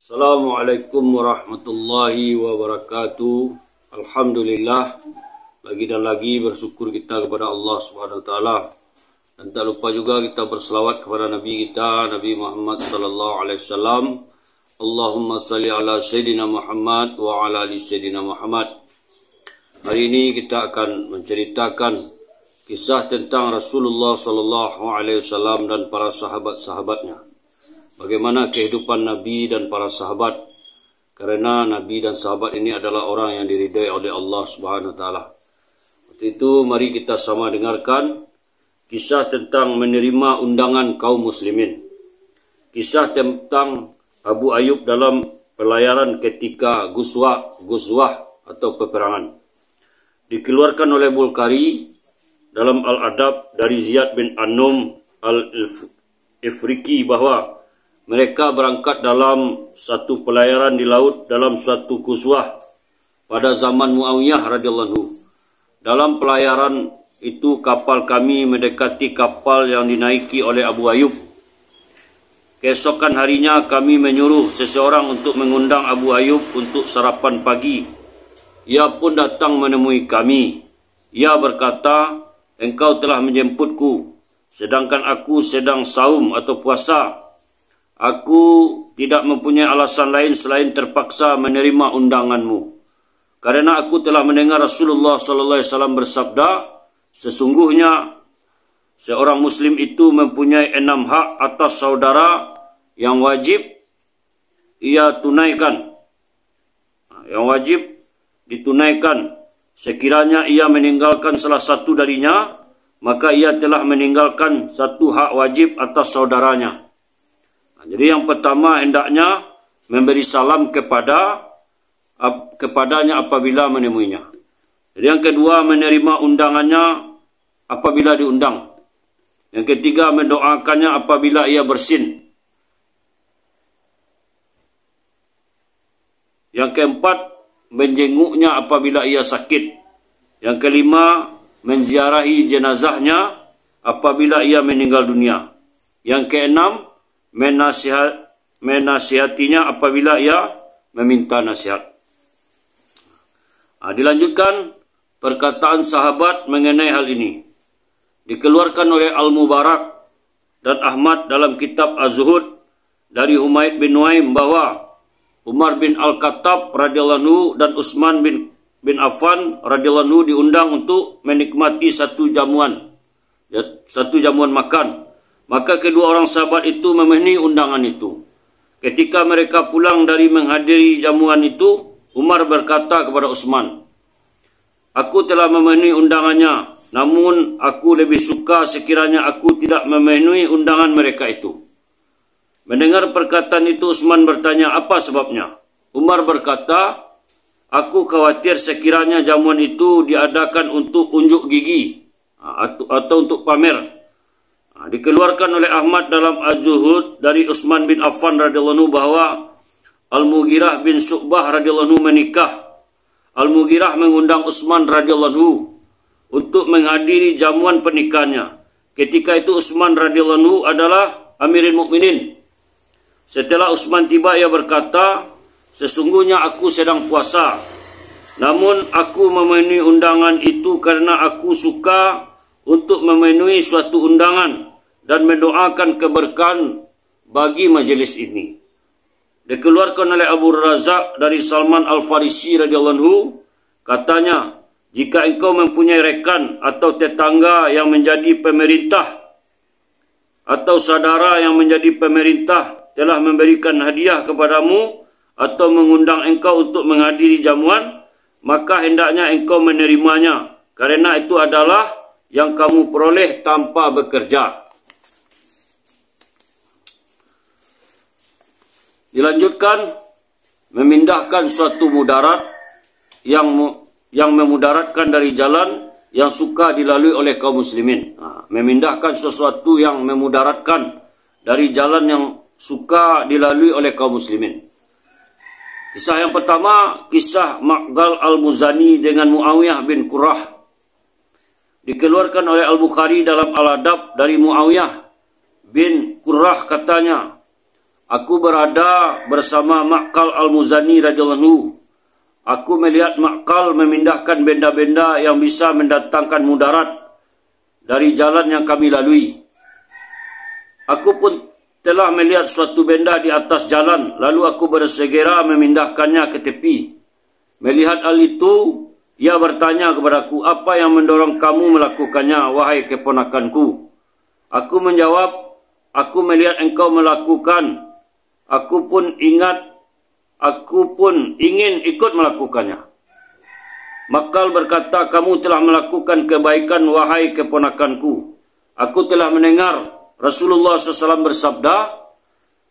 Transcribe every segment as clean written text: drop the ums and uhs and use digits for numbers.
Assalamualaikum warahmatullahi wabarakatuh. Alhamdulillah, lagi dan lagi bersyukur kita kepada Allah Subhanahu wa taala. Dan tak lupa juga kita berselawat kepada Nabi kita, Nabi Muhammad sallallahu alaihi wasallam. Allahumma salli ala Sayyidina Muhammad wa ala ali Sayyidina Muhammad. Hari ini kita akan menceritakan kisah tentang Rasulullah sallallahu alaihi wasallam dan para sahabat-sahabatnya. Bagaimana kehidupan Nabi dan para sahabat, karena Nabi dan sahabat ini adalah orang yang diridai oleh Allah Subhanahu wa taala. Untuk itu mari kita sama dengarkan kisah tentang menerima undangan kaum muslimin. Kisah tentang Abu Ayyub dalam pelayaran ketika Ghazwah atau peperangan. Dikeluarkan oleh Bukhari dalam Al-Adab dari Ziyad bin Annum Al-Ifriqi bahwa mereka berangkat dalam satu pelayaran di laut dalam suatu ghazwah pada zaman Muawiyah radhiyallahu anhu. Dalam pelayaran itu kapal kami mendekati kapal yang dinaiki oleh Abu Ayyub. Keesokan harinya kami menyuruh seseorang untuk mengundang Abu Ayyub untuk sarapan pagi. Ia pun datang menemui kami. Ia berkata, "Engkau telah menjemputku, sedangkan aku sedang saum atau puasa. Aku tidak mempunyai alasan lain selain terpaksa menerima undanganmu. Karena aku telah mendengar Rasulullah sallallahu alaihi wasallam bersabda, sesungguhnya seorang muslim itu mempunyai 6 hak atas saudara yang wajib ia tunaikan. Yang wajib ditunaikan. Sekiranya ia meninggalkan salah satu darinya, maka ia telah meninggalkan satu hak wajib atas saudaranya. Jadi yang pertama hendaknya memberi salam kepadanya apabila menemuinya. Jadi yang kedua menerima undangannya apabila diundang. Yang ketiga mendoakannya apabila ia bersin. Yang keempat menjenguknya apabila ia sakit. Yang kelima menziarahi jenazahnya apabila ia meninggal dunia. Yang keenam menasihatinya apabila ia meminta nasihat. Dilanjutkan perkataan sahabat mengenai hal ini. Dikeluarkan oleh Al-Mubarak dan Ahmad dalam kitab Az-Zuhud dari Humaid bin Nuaim bahwa Umar bin Al-Khattab radhiyallahu anhu dan Utsman bin Affan radhiyallahu anhu diundang untuk menikmati satu jamuan makan. Maka kedua orang sahabat itu memenuhi undangan itu. Ketika mereka pulang dari menghadiri jamuan itu, Umar berkata kepada Utsman, "Aku telah memenuhi undangannya, namun aku lebih suka sekiranya aku tidak memenuhi undangan mereka itu." Mendengar perkataan itu, Utsman bertanya, "Apa sebabnya?" Umar berkata, "Aku khawatir sekiranya jamuan itu diadakan untuk unjuk gigi atau untuk pamer." Dikeluarkan oleh Ahmad dalam Az-Zuhud dari Utsman bin Affan radhiyallahu anhu bahwa Al-Mughirah bin Syu'bah radhiyallahu anhu menikah. Al-Mughirah mengundang Utsman radhiyallahu anhu untuk menghadiri jamuan pernikahannya. Ketika itu Utsman radhiyallahu anhu adalah Amirul Mukminin. Setelah Utsman tiba, ia berkata, "Sesungguhnya aku sedang puasa. Namun aku memenuhi undangan itu karena aku suka untuk memenuhi suatu undangan dan mendoakan keberkahan bagi majelis ini." Dikeluarkan oleh Abu Razak dari Salman Al-Farisi radhiyallahu anhu, katanya, "Jika engkau mempunyai rekan atau tetangga yang menjadi pemerintah atau saudara yang menjadi pemerintah telah memberikan hadiah kepadamu atau mengundang engkau untuk menghadiri jamuan, maka hendaknya engkau menerimanya, karena itu adalah yang kamu peroleh tanpa bekerja." Dilanjutkan, memindahkan suatu mudarat yang memudaratkan dari jalan yang suka dilalui oleh kaum muslimin. Memindahkan sesuatu yang memudaratkan dari jalan yang suka dilalui oleh kaum muslimin. Kisah yang pertama, kisah Maqdal Al-Muzani dengan Muawiyah bin Qurrah. Dikeluarkan oleh Al-Bukhari dalam Al-Adab dari Muawiyah bin Qurrah katanya, Aku berada bersama Ma'qal Al-Muzani radhiyallahu anhu. Aku melihat Ma'qal memindahkan benda-benda yang bisa mendatangkan mudarat dari jalan yang kami lalui. Aku pun telah melihat suatu benda di atas jalan, lalu aku bersegera memindahkannya ke tepi. Melihat hal itu, ia bertanya kepadaku, apa yang mendorong kamu melakukannya, wahai keponakanku? Aku menjawab, aku melihat engkau melakukan. Aku pun ingin ikut melakukannya. Ma'qal berkata, kamu telah melakukan kebaikan, wahai keponakanku. Aku telah mendengar Rasulullah SAW bersabda,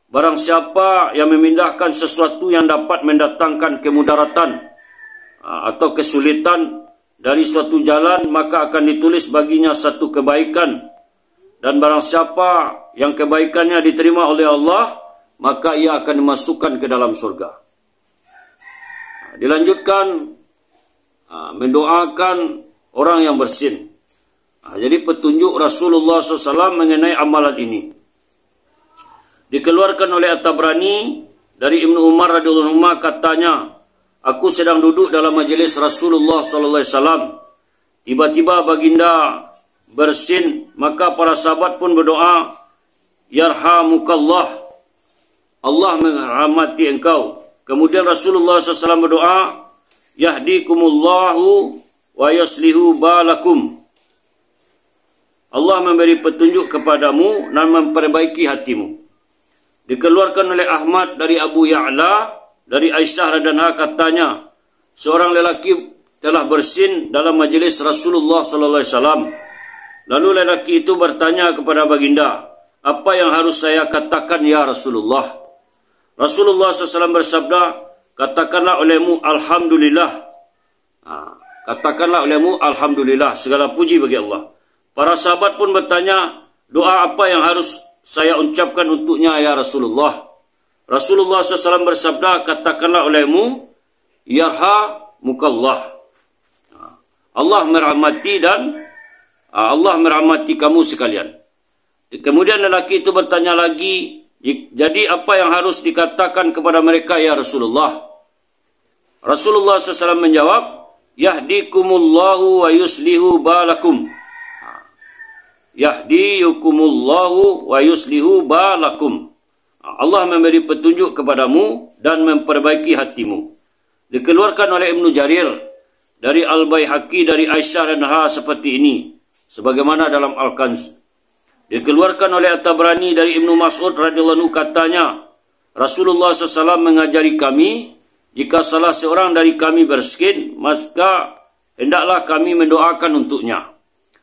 barang siapa yang memindahkan sesuatu yang dapat mendatangkan kemudaratan atau kesulitan dari suatu jalan, maka akan ditulis baginya satu kebaikan. Dan barang siapa yang kebaikannya diterima oleh Allah, maka ia akan dimasukkan ke dalam surga. Dilanjutkan, mendoakan orang yang bersin. Jadi petunjuk Rasulullah SAW mengenai amalan ini. Dikeluarkan oleh At-Tabrani dari Ibnu Umar radhiyallahu anhu, katanya, aku sedang duduk dalam majelis Rasulullah SAW. Tiba-tiba baginda bersin, maka para sahabat pun berdoa, yarhamukallah, Allah merahmati engkau. Kemudian Rasulullah SAW berdoa, yahdikumullahu wa yuslihu balakum. Allah memberi petunjuk kepadamu dan memperbaiki hatimu. Dikeluarkan oleh Ahmad dari Abu Ya'la, dari Aisyah radhiyallahu anha, katanya, seorang lelaki telah bersin dalam majelis Rasulullah SAW. Lalu lelaki itu bertanya kepada baginda, apa yang harus saya katakan ya Rasulullah? Rasulullah SAW bersabda, katakanlah olehmu Alhamdulillah. Katakanlah olehmu Alhamdulillah, segala puji bagi Allah. Para sahabat pun bertanya, doa apa yang harus saya ucapkan untuknya ya Rasulullah? Rasulullah SAW bersabda, katakanlah olehmu, yarhamukallah. Allah merahmati dan Allah merahmati kamu sekalian. Kemudian lelaki itu bertanya lagi, jadi apa yang harus dikatakan kepada mereka ya Rasulullah? Rasulullah SAW menjawab, yahdikumullahu wa yuslihu balakum. Yahdikumullahu wa yuslihu balakum. Allah memberi petunjuk kepadamu dan memperbaiki hatimu. Dikeluarkan oleh Ibnu Jarir dari Al-Baihaqi dari Aisyah dan seperti ini, sebagaimana dalam Al-Kanz. Dikeluarkan oleh At-Tabrani dari Ibnu Mas'ud radhiyallahu anhu, katanya, Rasulullah SAW mengajari kami, jika salah seorang dari kami bersin, maka hendaklah kami mendoakan untuknya.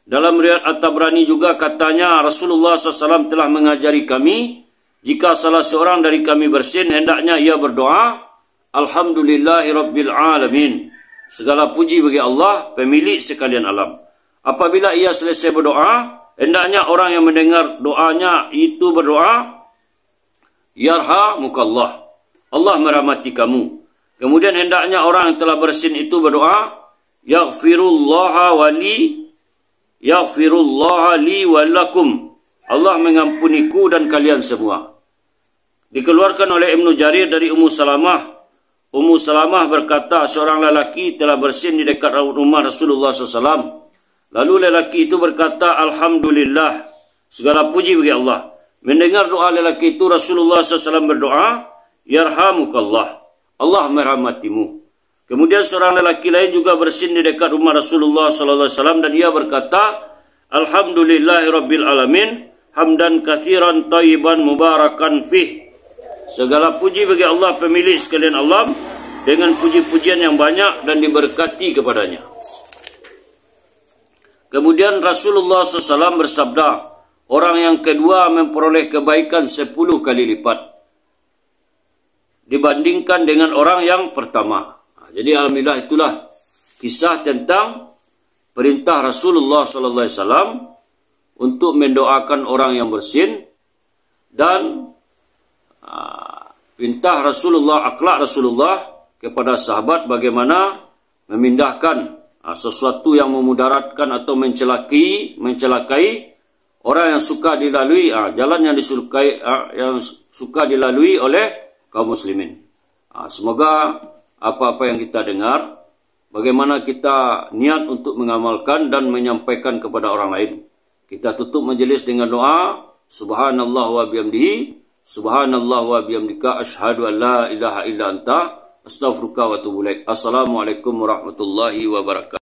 Dalam riwayat At-Tabrani juga katanya, Rasulullah SAW telah mengajari kami, jika salah seorang dari kami bersin, hendaknya ia berdoa, Alhamdulillahirabbil alamin. Segala puji bagi Allah, pemilik sekalian alam. Apabila ia selesai berdoa, hendaknya orang yang mendengar doanya itu berdoa, yarhamukallah, Allah merahmati kamu. Kemudian hendaknya orang yang telah bersin itu berdoa, yaghfirullaha li wa lakum, Allah mengampuniku dan kalian semua. Dikeluarkan oleh Ibnu Jarir dari Ummu Salamah. Ummu Salamah berkata, seorang lelaki telah bersin di dekat rumah Rasulullah SAW. Lalu lelaki itu berkata, Alhamdulillah, segala puji bagi Allah. Mendengar doa lelaki itu, Rasulullah SAW berdoa, yarhamukallah, Allah merahmatimu. Kemudian seorang lelaki lain juga bersin di dekat rumah Rasulullah SAW dan ia berkata, Alhamdulillahirabbil alamin, hamdan katsiran thayyiban mubarakan fih. Segala puji bagi Allah, pemilik sekalian alam, dengan puji-pujian yang banyak dan diberkati kepadanya. Kemudian Rasulullah SAW bersabda, orang yang kedua memperoleh kebaikan 10 kali lipat dibandingkan dengan orang yang pertama. Jadi alhamdulillah, itulah kisah tentang perintah Rasulullah SAW untuk mendoakan orang yang bersin dan perintah Rasulullah, akhlak Rasulullah kepada sahabat bagaimana memindahkan sesuatu yang memudaratkan atau mencelakai orang yang suka dilalui, jalan yang disukai, yang suka dilalui oleh kaum muslimin. Semoga apa-apa yang kita dengar, bagaimana kita niat untuk mengamalkan dan menyampaikan kepada orang lain. Kita tutup majlis dengan doa, subhanallah wa bihamdihi, subhanallah wa bihamdika, asyhadu an la ilaha illa anta, astaghfiruka wa atubu ilaik. Assalamualaikum warahmatullahi wabarakatuh.